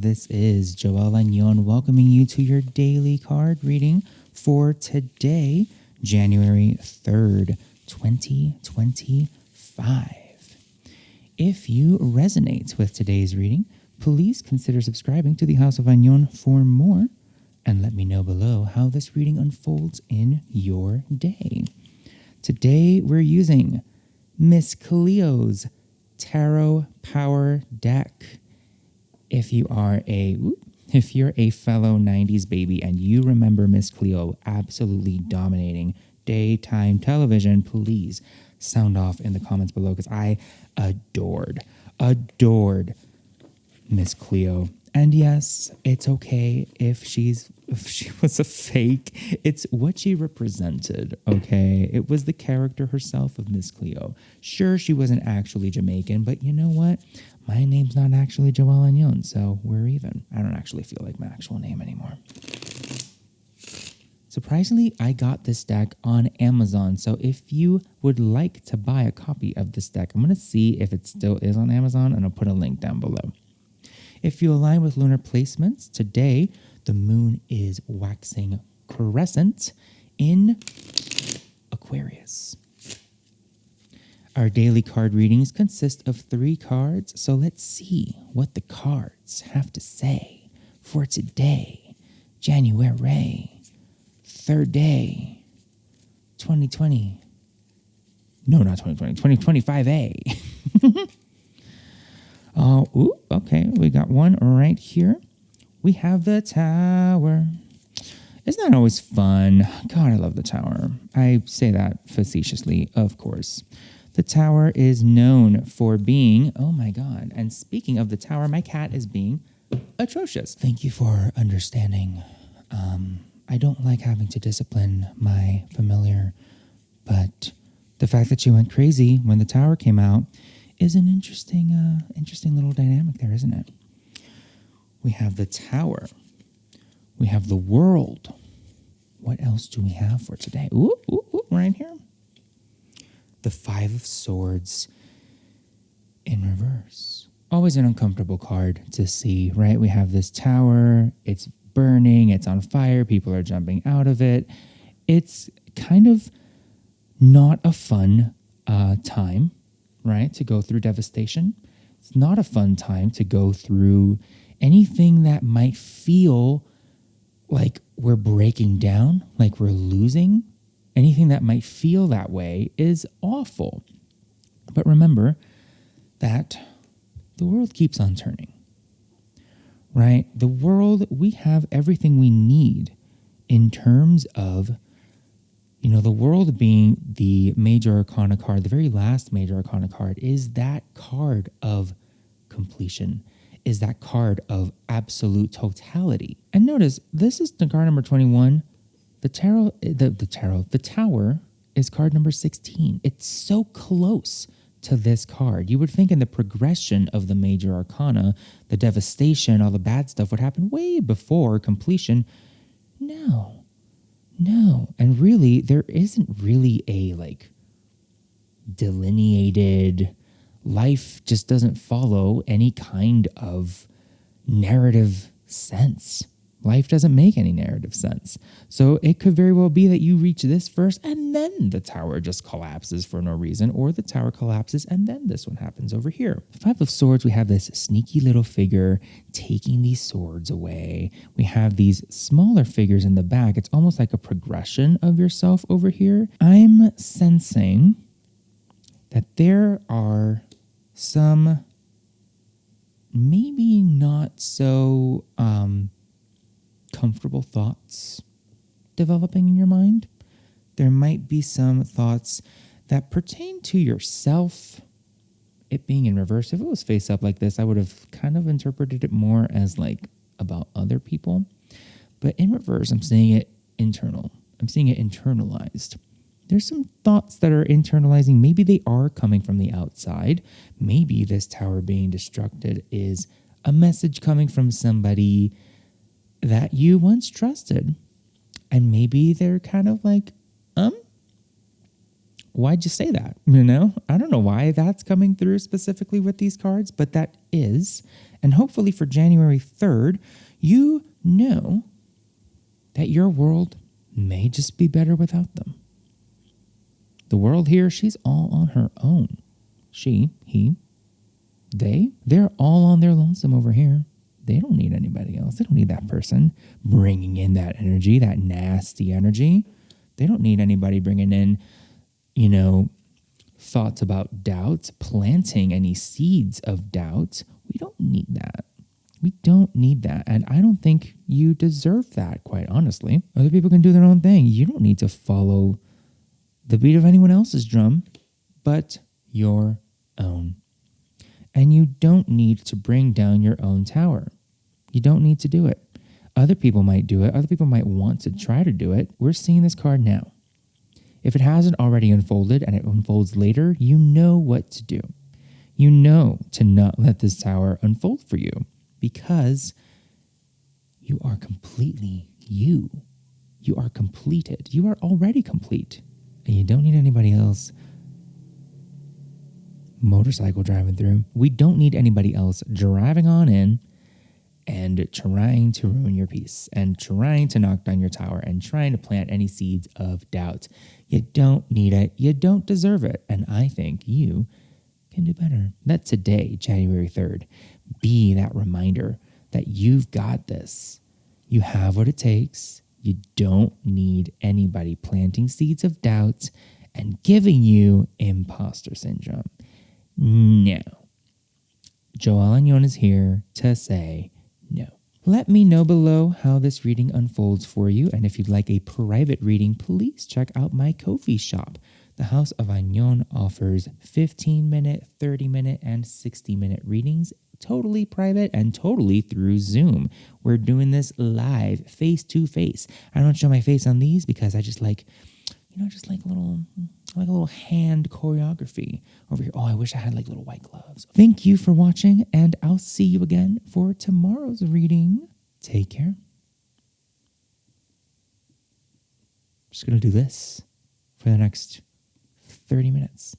This is Joel Añón welcoming you to your daily card reading for today, January 3rd, 2025. If you resonate with today's reading, please consider subscribing to the House of Añón for more, and let me know below how this reading unfolds in your day. Today, we're using Miss Cleo's Tarot Power Deck. If you're a fellow 90s baby and you remember Miss Cleo absolutely dominating daytime television, please sound off in the comments below because I adored Miss Cleo. And yes, it's okay if she was a fake. It's what she represented, okay? It was the character herself of Miss Cleo. Sure, she wasn't actually Jamaican, but you know what? My name's not actually Joel Añón, so we're even. I don't actually feel like my actual name anymore. Surprisingly, I got this deck on Amazon, so if you would like to buy a copy of this deck, I'm going to see if it still is on Amazon, and I'll put a link down below. If you align with lunar placements, today the moon is waxing crescent in Aquarius. Our daily card readings consist of 3 cards, so let's see what the cards have to say for today, January 3rd day, 2020. No, not 2020, 2025A. Okay, we got one right here. We have the Tower. Isn't that always fun? God, I love the Tower. I say that facetiously, of course. The Tower is known for being, oh my God, and speaking of the Tower, my cat is being atrocious. Thank you for understanding. I don't like having to discipline my familiar, but the fact that she went crazy when the Tower came out is an interesting little dynamic there, isn't it? We have the Tower. We have the World. What else do we have for today? Right here. The 5 of Swords in reverse. Always an uncomfortable card to see, right? We have this Tower. It's burning. It's on fire. People are jumping out of it. It's kind of not a fun time, right, to go through devastation. It's not a fun time to go through anything that might feel like we're breaking down, like we're losing. Anything that might feel that way is awful. But remember that the world keeps on turning, right? The world, we have everything we need in terms of, the world being the major arcana card, the very last major arcana card is that card of completion, is that card of absolute totality. And notice, this is the card number 21. The Tower is card number 16. It's so close to this card. You would think in the progression of the major arcana, the devastation, all the bad stuff would happen way before completion. No. And really, there isn't really a delineated, life just doesn't follow any kind of narrative sense. Life doesn't make any narrative sense. So it could very well be that you reach this first and then the Tower just collapses for no reason, or the Tower collapses and then this one happens over here. 5 of Swords, we have this sneaky little figure taking these swords away. We have these smaller figures in the back. It's almost like a progression of yourself over here. I'm sensing that there are some maybe not so comfortable thoughts developing in your mind. There might be some thoughts that pertain to yourself. It being in reverse, if it was face up like this, I would have kind of interpreted it more as about other people. But in reverse, I'm seeing it internal. I'm seeing it internalized. There's some thoughts that are internalizing. Maybe they are coming from the outside. Maybe this Tower being destructed is a message coming from somebody that you once trusted. And maybe they're kind of why'd you say that? I don't know why that's coming through specifically with these cards, but that is And hopefully for January 3rd, you know that your world may just be better without them. The world here, she's all on her own. She, he, they're all on their lonesome over here. They don't need anybody else. They don't need that person bringing in that energy, that nasty energy. They don't need anybody bringing in, thoughts about doubt, planting any seeds of doubt. We don't need that. We don't need that. And I don't think you deserve that, quite honestly. Other people can do their own thing. You don't need to follow the beat of anyone else's drum, but your own. And you don't need to bring down your own tower. You don't need to do it. Other people might do it. Other people might want to try to do it. We're seeing this card now. If it hasn't already unfolded and it unfolds later, you know what to do. You know to not let this tower unfold for you because you are completely you. You are completed. You are already complete. And you don't need anybody else motorcycle driving through. We don't need anybody else driving on in and trying to ruin your peace and trying to knock down your tower and trying to plant any seeds of doubt. You don't need it. You don't deserve it. And I think you can do better. Let today, January 3rd, be that reminder that you've got this. You have what it takes. You don't need anybody planting seeds of doubt and giving you imposter syndrome. No. Joel Añón is here to say no. Let me know below how this reading unfolds for you, and if you'd like a private reading, please check out my Ko-fi shop. The House of Añón offers 15-minute, 30-minute, and 60-minute readings, totally private and totally through Zoom. We're doing this live, face-to-face. I don't show my face on these because I just like a little hand choreography over here. Oh, I wish I had like little white gloves. Thank you for watching, and I'll see you again for tomorrow's reading. Take care. I'm just going to do this for the next 30 minutes.